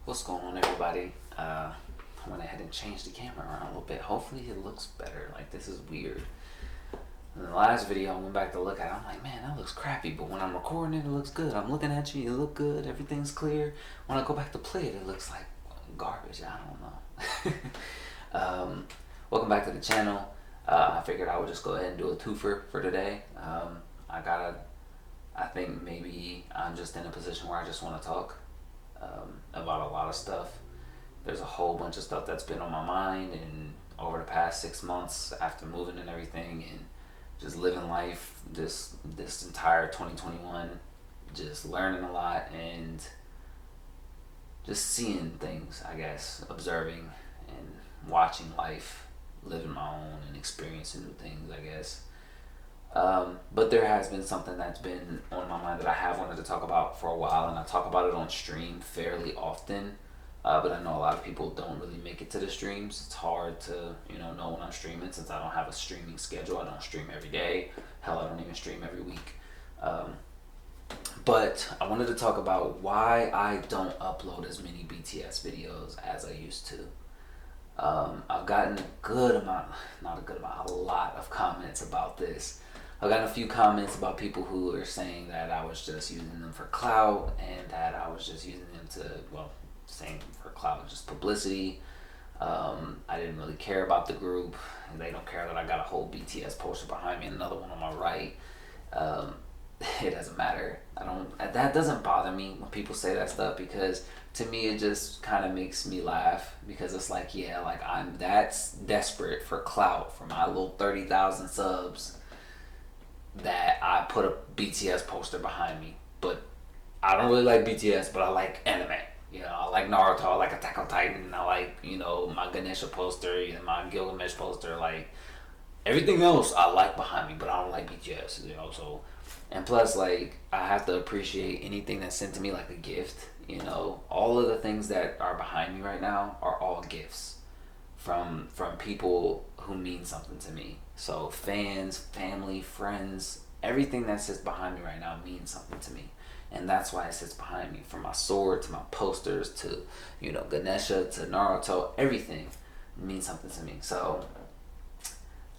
What's going on, everybody? I went ahead and changed the camera around a little bit. Hopefully it looks better. Like, this is weird. In the last video, I went back to look at it. I'm like, man, that looks crappy. But when I'm recording it, it looks good. I'm looking at you, you look good. Everything's clear. When I go back to play it, it looks like garbage. I don't know. Welcome back to the channel. I figured I would just go ahead and do a twofer for today. I think maybe I'm just in a position where I just want to talk about a lot of stuff. There's a whole bunch of stuff that's been on my mind, and over the past 6 months after moving and everything, and just living life this entire 2021, just learning a lot and just seeing things, I guess, observing and watching life, living my own and experiencing new things, I guess. But there has been something that's been on my mind that I have wanted to talk about for a while, and I talk about it on stream fairly often. But I know a lot of people don't really make it to the streams. It's hard to, know when I'm streaming, since I don't have a streaming schedule. I don't stream every day. Hell, I don't even stream every week. But I wanted to talk about why I don't upload as many BTS videos as I used to. I've gotten a lot of comments about this. I've gotten a few comments about people who are saying that I was just using them for clout, and that I was just using them to, saying for clout, just publicity. I didn't really care about the group, and they don't care that I got a whole BTS poster behind me and another one on my right. It doesn't matter. That doesn't bother me when people say that stuff, because to me it just kind of makes me laugh, because it's like, yeah, like I'm that's desperate for clout for my little 30,000 subs that I put a BTS poster behind me. But I don't really like BTS, but I like anime. I like Naruto, I like Attack on Titan, I like, my Ganesha poster, my Gilgamesh poster, like everything else I like behind me, but I don't like BTS, so. And plus, like, I have to appreciate anything that's sent to me like a gift. All of the things that are behind me right now are all gifts from people who mean something to me. So fans, family, friends, everything that sits behind me right now means something to me. And that's why it sits behind me. From my sword to my posters to, Ganesha to Naruto, everything means something to me. So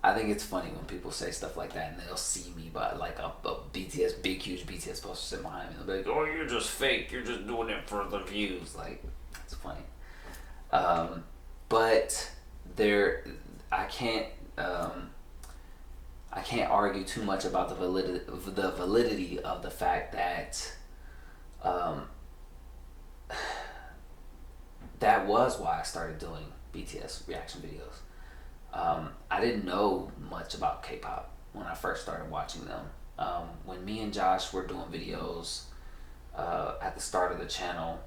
I think it's funny when people say stuff like that, and they'll see me by like a BTS, big huge BTS poster sitting behind me. They'll be like, "Oh, you're just fake. You're just doing it for the views." Like, it's funny. But I can't argue too much about the validity of the fact that that was why I started doing BTS reaction videos. I didn't know much about K-pop when I first started watching them. When me and Josh were doing videos at the start of the channel,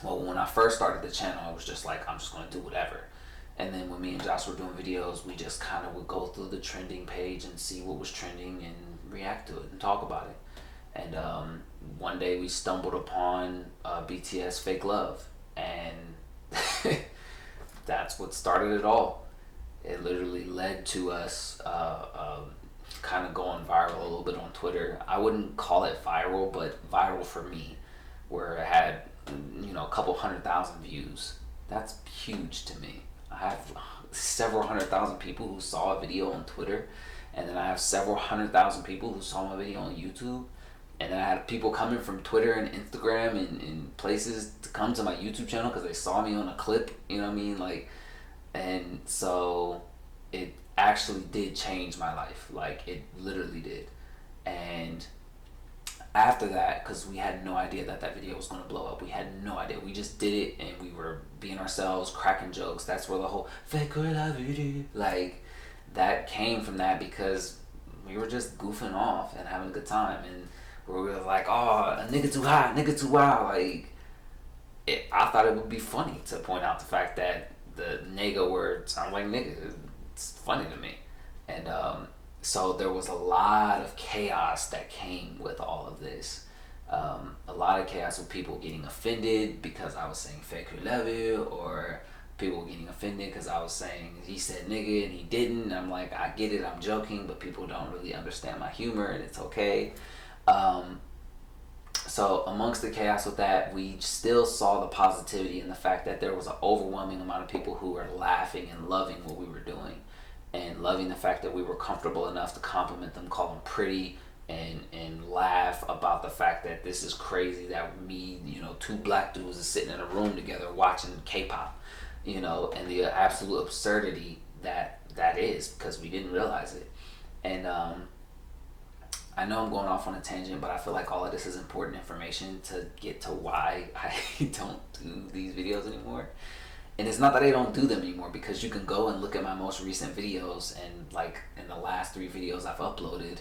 when I first started the channel, I was just like, I'm just going to do whatever. And then when me and Josh were doing videos, we just kind of would go through the trending page and see what was trending and react to it and talk about it. And one day we stumbled upon BTS Fake Love, and that's what started it all. It literally led to us kind of going viral a little bit on Twitter. I wouldn't call it viral, but viral for me, where it had a couple 100,000 views. That's huge to me. I have several 100,000 people who saw a video on Twitter, and then I have several 100,000 people who saw my video on YouTube, and then I had people coming from Twitter and Instagram and places to come to my YouTube channel because they saw me on a clip, and so it actually did change my life. Like, it literally did. And after that, because we had no idea that video was going to blow up. We had no idea. We just did it, and we were being ourselves, cracking jokes. That's where the whole fake love you, like, that came from, that because we were just goofing off and having a good time. And we were like, oh, a nigga too hot, nigga too wild. Like, I thought it would be funny to point out the fact that the nigga word sounds like nigga. It's funny to me. And so there was a lot of chaos that came with all of this. A lot of chaos with people getting offended because I was saying fake who love you, or people getting offended because I was saying he said nigga and he didn't. And I'm like, I get it, I'm joking, but people don't really understand my humor, and it's okay. So amongst the chaos with that, we still saw the positivity in the fact that there was an overwhelming amount of people who were laughing and loving what we were doing, and loving the fact that we were comfortable enough to compliment them, call them pretty, and laugh about the fact that this is crazy that me, you know, two black dudes is sitting in a room together watching K-pop, you know, and the absolute absurdity that is, because we didn't realize it. And I know I'm going off on a tangent, but I feel like all of this is important information to get to why I don't do these videos anymore. And it's not that I don't do them anymore, because you can go and look at my most recent videos, and like in the last 3 videos I've uploaded,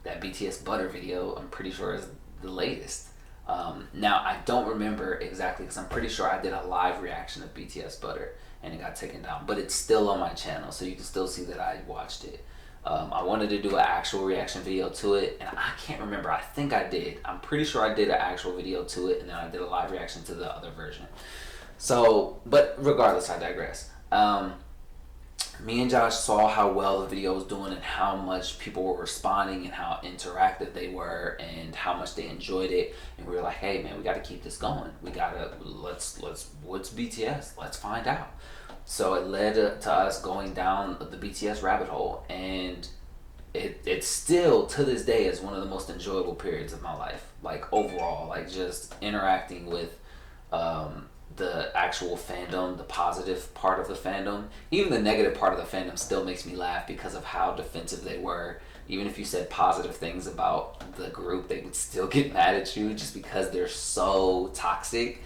that BTS Butter video, I'm pretty sure is the latest. Now I don't remember exactly, because I'm pretty sure I did a live reaction of BTS Butter and it got taken down, but it's still on my channel, so you can still see that I watched it. I wanted to do an actual reaction video to it, and I can't remember. I think I did. I'm pretty sure I did an actual video to it, and then I did a live reaction to the other version. So, but regardless, I digress. Me and Josh saw how well the video was doing and how much people were responding and how interactive they were and how much they enjoyed it. And we were like, hey man, we got to keep this going. We got to, let's, what's BTS? Let's find out. So it led to us going down the BTS rabbit hole, and it still to this day is one of the most enjoyable periods of my life. Like overall, like just interacting with the actual fandom, the positive part of the fandom. Even the negative part of the fandom still makes me laugh because of how defensive they were. Even if you said positive things about the group, they would still get mad at you just because they're so toxic.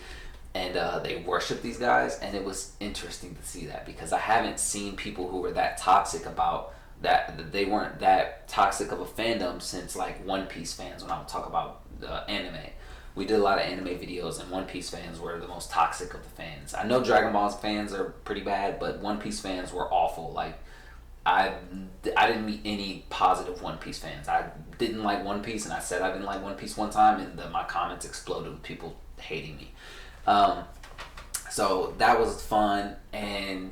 And they worship these guys, and it was interesting to see that, because I haven't seen people who were that toxic about that. They weren't that toxic of a fandom since like One Piece fans. When I would talk about anime, we did a lot of anime videos, and One Piece fans were the most toxic of the fans. I know Dragon Ball fans are pretty bad, but One Piece fans were awful. Like I didn't meet any positive One Piece fans. I didn't like One Piece, and I said I didn't like One Piece one time, and my comments exploded with people hating me. So that was fun, and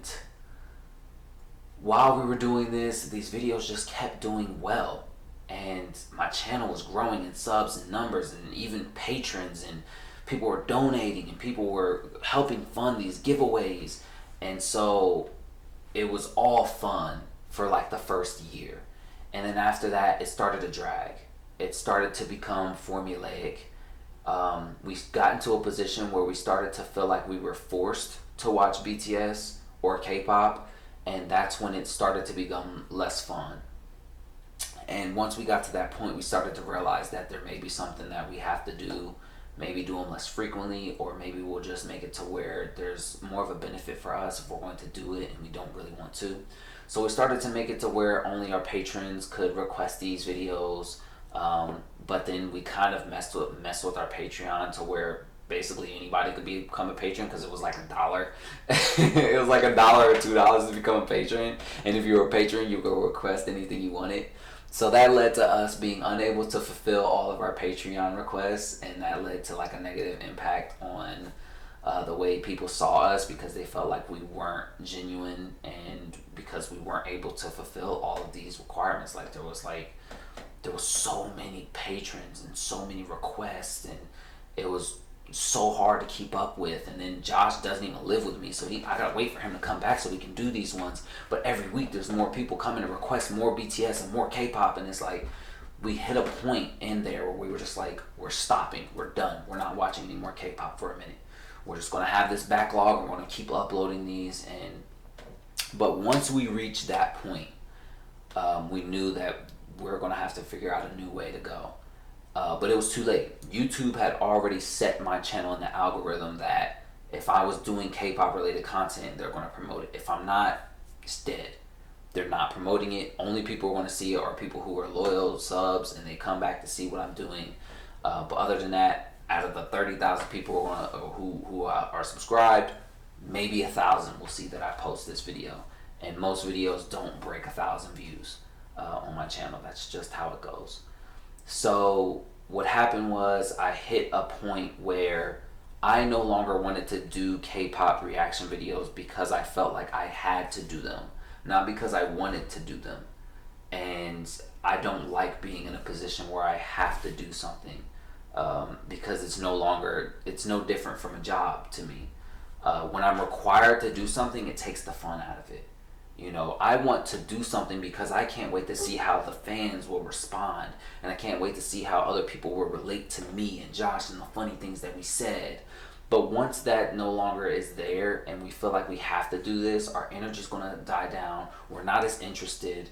while we were doing this, these videos just kept doing well, and my channel was growing in subs and numbers and even patrons, and people were donating and people were helping fund these giveaways, and so it was all fun for like the first year. And then after that, it started to drag. It started to become formulaic. We got into a position where we started to feel like we were forced to watch BTS or K-pop, and that's when it started to become less fun. And once we got to that point, we started to realize that there may be something that we have to do, maybe do them less frequently, or maybe we'll just make it to where there's more of a benefit for us if we're going to do it and we don't really want to. So we started to make it to where only our patrons could request these videos. But then we kind of messed with our Patreon to where basically anybody could become a patron, because it was like $1. It was like $1 or $2 to become a patron, and if you were a patron, you could request anything you wanted. So that led to us being unable to fulfill all of our Patreon requests, and that led to like a negative impact on the way people saw us, because they felt like we weren't genuine, and because we weren't able to fulfill all of these requirements. Like there was so many patrons and so many requests, and it was so hard to keep up with. And then Josh doesn't even live with me, so I gotta wait for him to come back so we can do these ones. But every week there's more people coming to request more BTS and more K-pop, and it's like we hit a point in there where we were just like, we're stopping, we're done, we're not watching any more K-pop for a minute. We're just gonna have this backlog, and we're gonna keep uploading these. But once we reached that point, we knew that we're gonna have to figure out a new way to go. But it was too late. YouTube had already set my channel in the algorithm that if I was doing K-pop related content, they're gonna promote it. If I'm not, it's dead. They're not promoting it. Only people who want to see it are people who are loyal subs and they come back to see what I'm doing. But other than that, out of the 30,000 people who are subscribed, maybe 1,000 will see that I post this video. And most videos don't break 1,000 views on my channel. That's just how it goes. So what happened was I hit a point where I no longer wanted to do K-pop reaction videos because I felt like I had to do them, not because I wanted to do them. And I don't like being in a position where I have to do something. because it's no different from a job to me. When I'm required to do something, it takes the fun out of it. You know, I want to do something because I can't wait to see how the fans will respond, and I can't wait to see how other people will relate to me and Josh and the funny things that we said. But once that no longer is there and we feel like we have to do this, our energy's gonna die down. We're not as interested.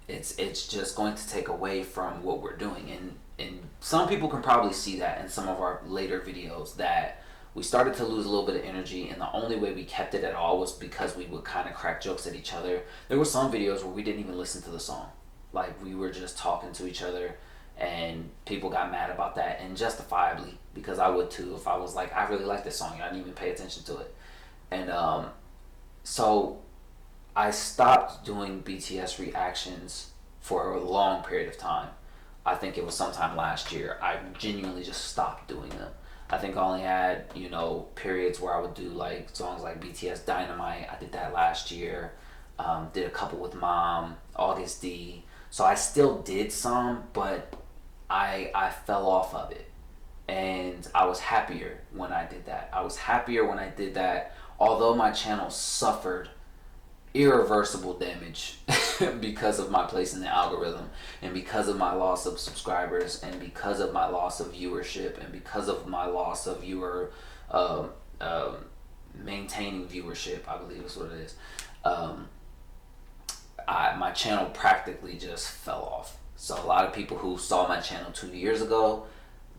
It's just going to take away from what we're doing, and some people can probably see that in some of our later videos, that we started to lose a little bit of energy, and the only way we kept it at all was because we would kind of crack jokes at each other. There were some videos where we didn't even listen to the song. Like, we were just talking to each other, and people got mad about that, and justifiably, because I would too if I was like, I really like this song, I didn't even pay attention to it. And so I stopped doing BTS reactions for a long period of time. I think it was sometime last year. I genuinely just stopped doing them. I think I only had, you know, periods where I would do like songs like BTS Dynamite. I did that last year. Did a couple with Mom, August D. So I still did some, but I fell off of it. And I was happier when I did that. I was happier when I did that, although my channel suffered irreversible damage because of my place in the algorithm, and because of my loss of subscribers, and because of my loss of viewership, and because of my loss of maintaining viewership, I believe is what it is. My channel practically just fell off. So a lot of people who saw my channel 2 years ago,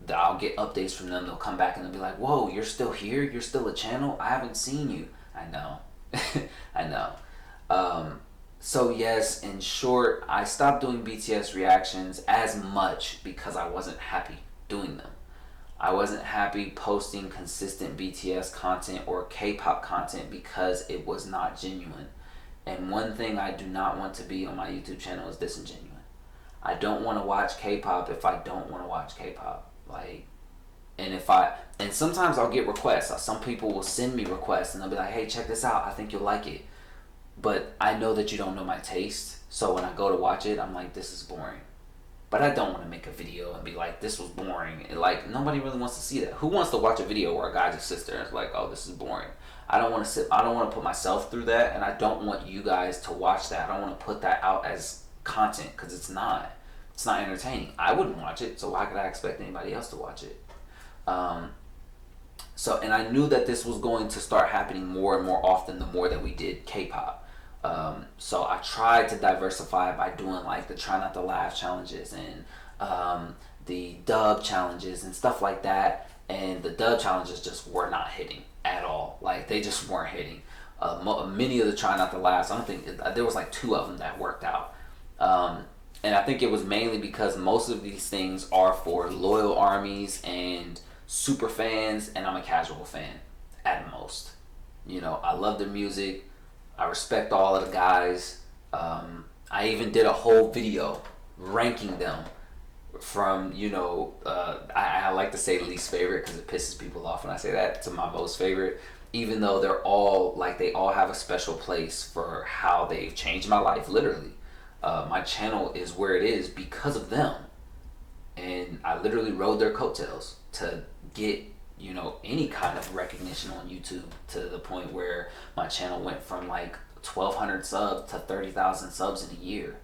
I'll get updates from them. They'll come back and they'll be like, whoa, you're still here? You're still a channel? I haven't seen you. I know. I know. So yes, in short, I stopped doing BTS reactions as much because I wasn't happy doing them. I wasn't happy posting consistent BTS content or K-pop content because it was not genuine. And one thing I do not want to be on my YouTube channel is disingenuous. I don't want to watch K-pop if I don't want to watch K-pop. Like, and sometimes I'll get requests. Some people will send me requests and they'll be like, hey, check this out, I think you'll like it. But I know that you don't know my taste, so when I go to watch it, I'm like, this is boring. But I don't want to make a video and be like, this was boring. And like, nobody really wants to see that. Who wants to watch a video where a guy just sits there and is like, oh, this is boring? I don't want to put myself through that, and I don't want you guys to watch that. I don't want to put that out as content, because it's not entertaining. I wouldn't watch it, so why could I expect anybody else to watch it? And I knew that this was going to start happening more and more often the more that we did K-pop. So I tried to diversify by doing like the try not to laugh challenges and the dub challenges and stuff like that. And the dub challenges just were not hitting at all. Like, they just weren't hitting. Many of the try not to laughs, I don't think there was like 2 of them that worked out. And I think it was mainly because most of these things are for loyal armies and super fans, and I'm a casual fan at most. You know, I love their music. I respect all of the guys. I even did a whole video ranking them from, you know, I like to say least favorite because it pisses people off when I say that, to my most favorite, even though they're all, like, they all have a special place for how they've changed my life, literally. My channel is where it is because of them. And I literally rode their coattails to get, you know, any kind of recognition on YouTube, to the point where my channel went from like 1,200 subs to 30,000 subs in a year.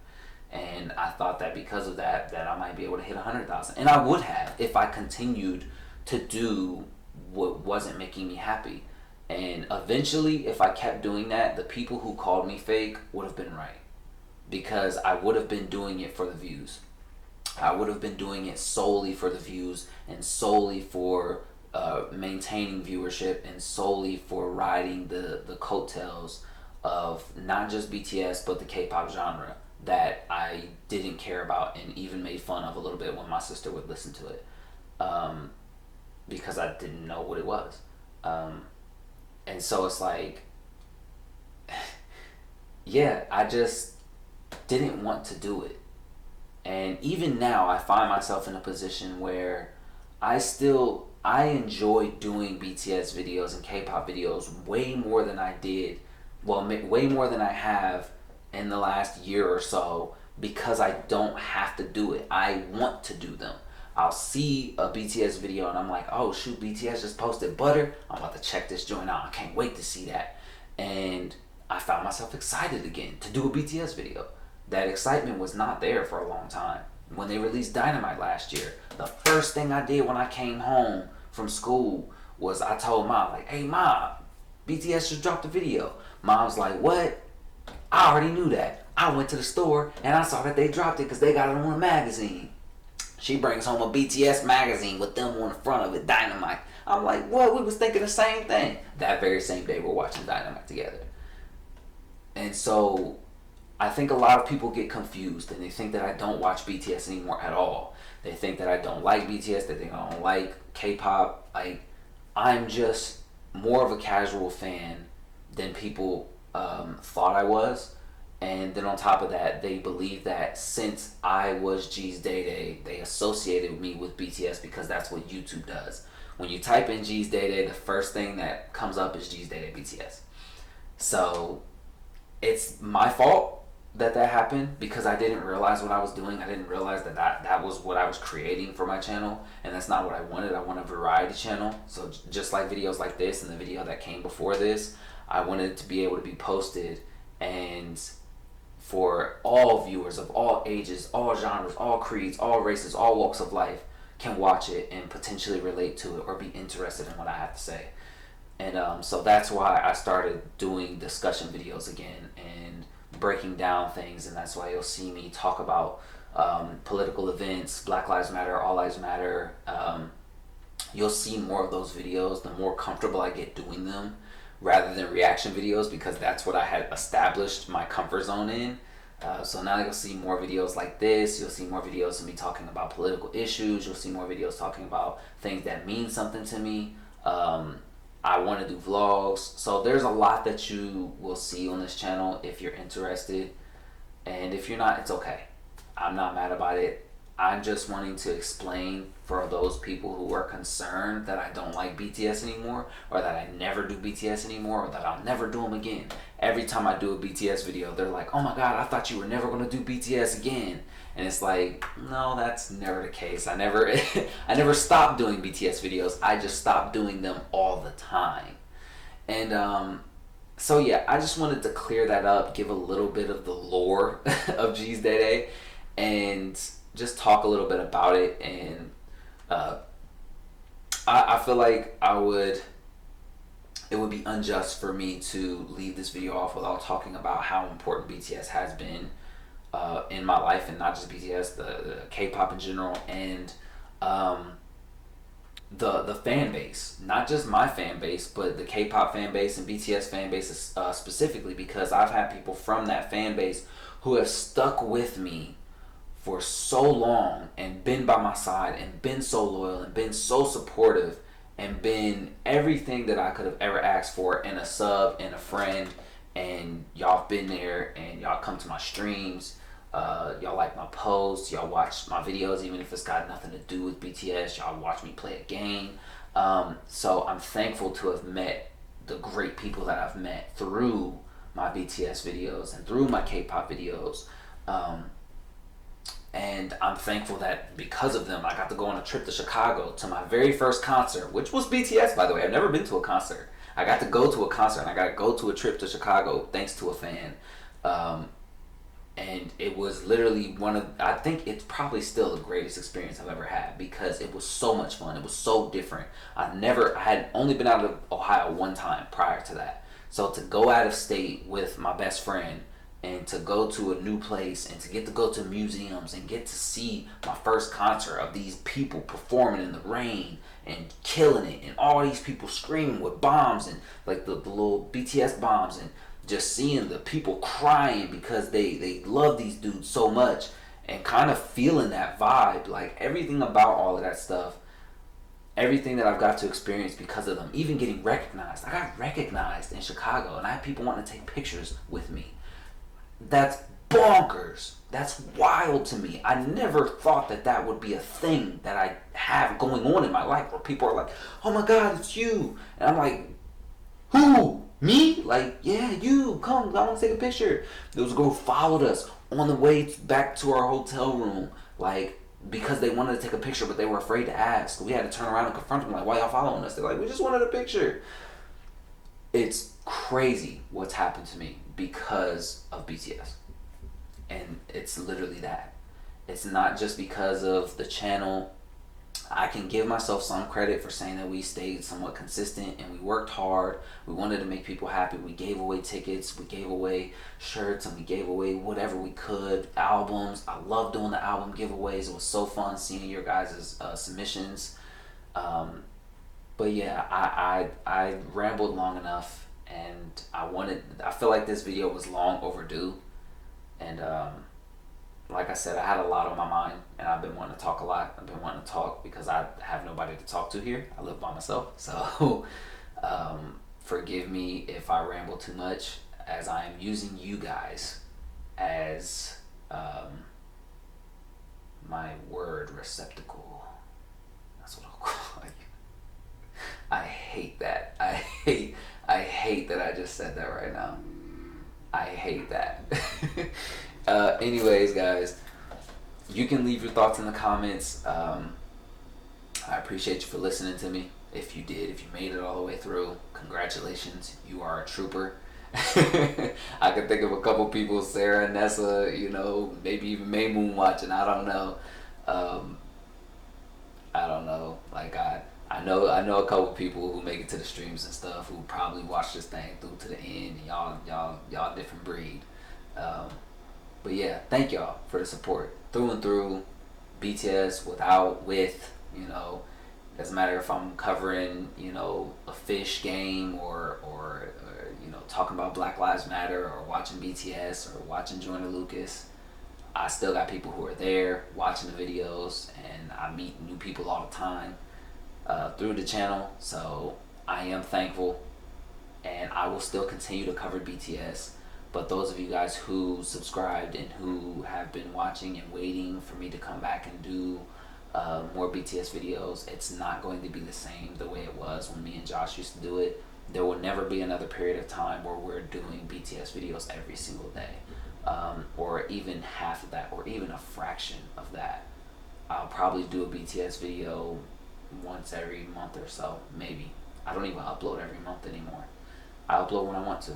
And I thought that because of that I might be able to hit 100,000. And I would have if I continued to do what wasn't making me happy. And eventually, if I kept doing that, the people who called me fake would have been right. Because I would have been doing it for the views. I would have been doing it solely for the views, and solely for maintaining viewership, and solely for riding the coattails of not just BTS but the K-pop genre that I didn't care about and even made fun of a little bit when my sister would listen to it, because I didn't know what it was. And so it's like, yeah, I just didn't want to do it. And even now I find myself in a position where I enjoy doing BTS videos and K-pop videos way more than I did, way more than I have in the last year or so, because I don't have to do it. I want to do them. I'll see a BTS video and I'm like, oh shoot, BTS just posted Butter. I'm about to check this joint out. I can't wait to see that. And I found myself excited again to do a BTS video. That excitement was not there for a long time. When they released Dynamite last year, the first thing I did when I came home from school was I told Mom, like, hey Mom, BTS just dropped a video. Mom's like, what? I already knew that. I went to the store and I saw that they dropped it because they got it on a magazine. She brings home a BTS magazine with them on the front of it, Dynamite. I'm like, what? We was thinking the same thing. That very same day, we're watching Dynamite together. And so, I think a lot of people get confused and they think that I don't watch BTS anymore at all. They think that I don't like BTS. They think I don't like K-pop. Like, I'm just more of a casual fan than people thought I was. And then on top of that, they believe that since I was GEEZDAYDAY, they associated me with BTS because that's what YouTube does. When you type in GEEZDAYDAY, the first thing that comes up is GEEZDAYDAY BTS. So it's my fault that happened because I didn't realize what I was doing. I didn't realize that was what I was creating for my channel, and that's not what I wanted. I want a variety channel. So just like videos like this and the video that came before this, I wanted to be able to be posted and for all viewers of all ages, all genres, all creeds, all races, all walks of life can watch it and potentially relate to it or be interested in what I have to say. And so that's why I started doing discussion videos again and breaking down things, and that's why you'll see me talk about political events, Black Lives Matter, All Lives Matter. You'll see more of those videos the more comfortable I get doing them, rather than reaction videos, because that's what I had established my comfort zone in. So now you'll see more videos like this. You'll see more videos of me talking about political issues. You'll see more videos talking about things that mean something to me. I want to do vlogs. So there's a lot that you will see on this channel if you're interested. And if you're not, it's okay. I'm not mad about it. I'm just wanting to explain for those people who are concerned that I don't like BTS anymore, or that I never do BTS anymore, or that I'll never do them again. Every time I do a BTS video, they're like, oh my god, I thought you were never going to do BTS again. And it's like, no, that's never the case. I never stopped doing BTS videos. I just stopped doing them all the time. And so yeah, I just wanted to clear that up, give a little bit of the lore of GEEZDAYDAY, and just talk a little bit about it. And I feel like it would be unjust for me to leave this video off without talking about how important BTS has been in my life, and not just BTS, the K-pop in general, and the fan base, not just my fan base, but the K-pop fan base and BTS fan base specifically, because I've had people from that fan base who have stuck with me for so long and been by my side and been so loyal and been so supportive and been everything that I could have ever asked for in a sub and a friend. And y'all have been there, and y'all come to my streams, y'all like my posts, y'all watch my videos even if it's got nothing to do with BTS, y'all watch me play a game. So I'm thankful to have met the great people that I've met through my BTS videos and through my K-pop videos. And I'm thankful that because of them, I got to go on a trip to Chicago to my very first concert, which was BTS, by the way. I've never been to a concert. I got to go to a concert, and I got to go to a trip to Chicago thanks to a fan. And it was literally I think it's probably still the greatest experience I've ever had, because it was so much fun. It was so different. I had only been out of Ohio one time prior to that. So to go out of state with my best friend, and to go to a new place, and to get to go to museums and get to see my first concert of these people performing in the rain and killing it, and all these people screaming with bombs and like the little BTS bombs, and just seeing the people crying because they love these dudes so much, and kind of feeling that vibe, like everything about all of that stuff, everything that I've got to experience because of them, even getting recognized. I got recognized in Chicago, and I had people wanting to take pictures with me. That's bonkers. That's wild to me. I never thought that would be a thing that I have going on in my life, where people are like, oh my god, it's you. And I'm like, who? Me? Like, yeah, you. Come, I want to take a picture. There was a girl who followed us on the way back to our hotel room. Like, because they wanted to take a picture, but they were afraid to ask. We had to turn around and confront them, like, why y'all following us? They're like, we just wanted a picture. It's crazy what's happened to me because of BTS. And it's literally that. It's not just because of the channel. I can give myself some credit for saying that we stayed somewhat consistent and we worked hard. We wanted to make people happy. We gave away tickets, we gave away shirts, and we gave away whatever we could. Albums. I love doing the album giveaways. It was so fun seeing your guys' submissions. But yeah, I rambled long enough, and I feel like this video was long overdue. And like I said, I had a lot on my mind, and I've been wanting to talk a lot. I've been wanting to talk because I have nobody to talk to here. I live by myself. So forgive me if I ramble too much, as I am using you guys as my word receptacle. That's what I'll call you. I hate that. I hate that I just said that right now. I hate that. Anyways, guys, you can leave your thoughts in the comments. I appreciate you for listening to me. If you did, if you made it all the way through, congratulations. You are a trooper. I can think of a couple people, Sarah, Nessa, you know, maybe even May Moon watching. I don't know. I don't know. Like I know a couple people who make it to the streams and stuff who probably watch this thing through to the end. And y'all different breed. But yeah, thank y'all for the support through and through. BTS with, you know, doesn't matter if I'm covering, you know, a fish game or you know, talking about Black Lives Matter or watching BTS or watching Joyner Lucas. I still got people who are there watching the videos, and I meet new people all the time through the channel. So I am thankful, and I will still continue to cover BTS. But those of you guys who subscribed and who have been watching and waiting for me to come back and do more BTS videos, it's not going to be the same the way it was when me and Josh used to do it. There will never be another period of time where we're doing BTS videos every single day, or even half of that, or even a fraction of that. I'll probably do a BTS video once every month or so, maybe. I don't even upload every month anymore. I upload when I want to,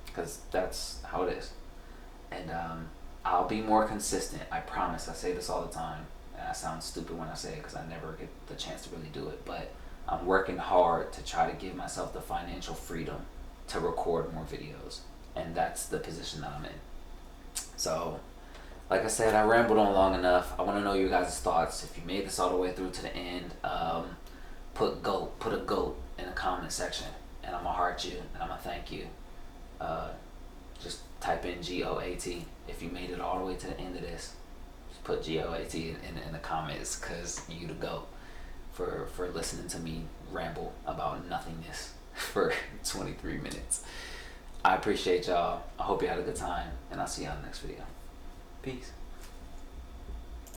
because that's how it is. And I'll be more consistent, I promise. I say this all the time, and I sound stupid when I say it because I never get the chance to really do it, but I'm working hard to try to give myself the financial freedom to record more videos, and that's the position that I'm in. So like I said, I rambled on long enough. I want to know your guys' thoughts. If you made this all the way through to the end, put a goat in the comment section, and I'm gonna heart you, and I'm gonna thank you. Just type in GOAT if you made it all the way to the end of this. Just put GOAT in the comments, because you the GOAT for listening to me ramble about nothingness for 23 minutes. I appreciate y'all. I hope you had a good time, and I'll see y'all in the next video. Peace.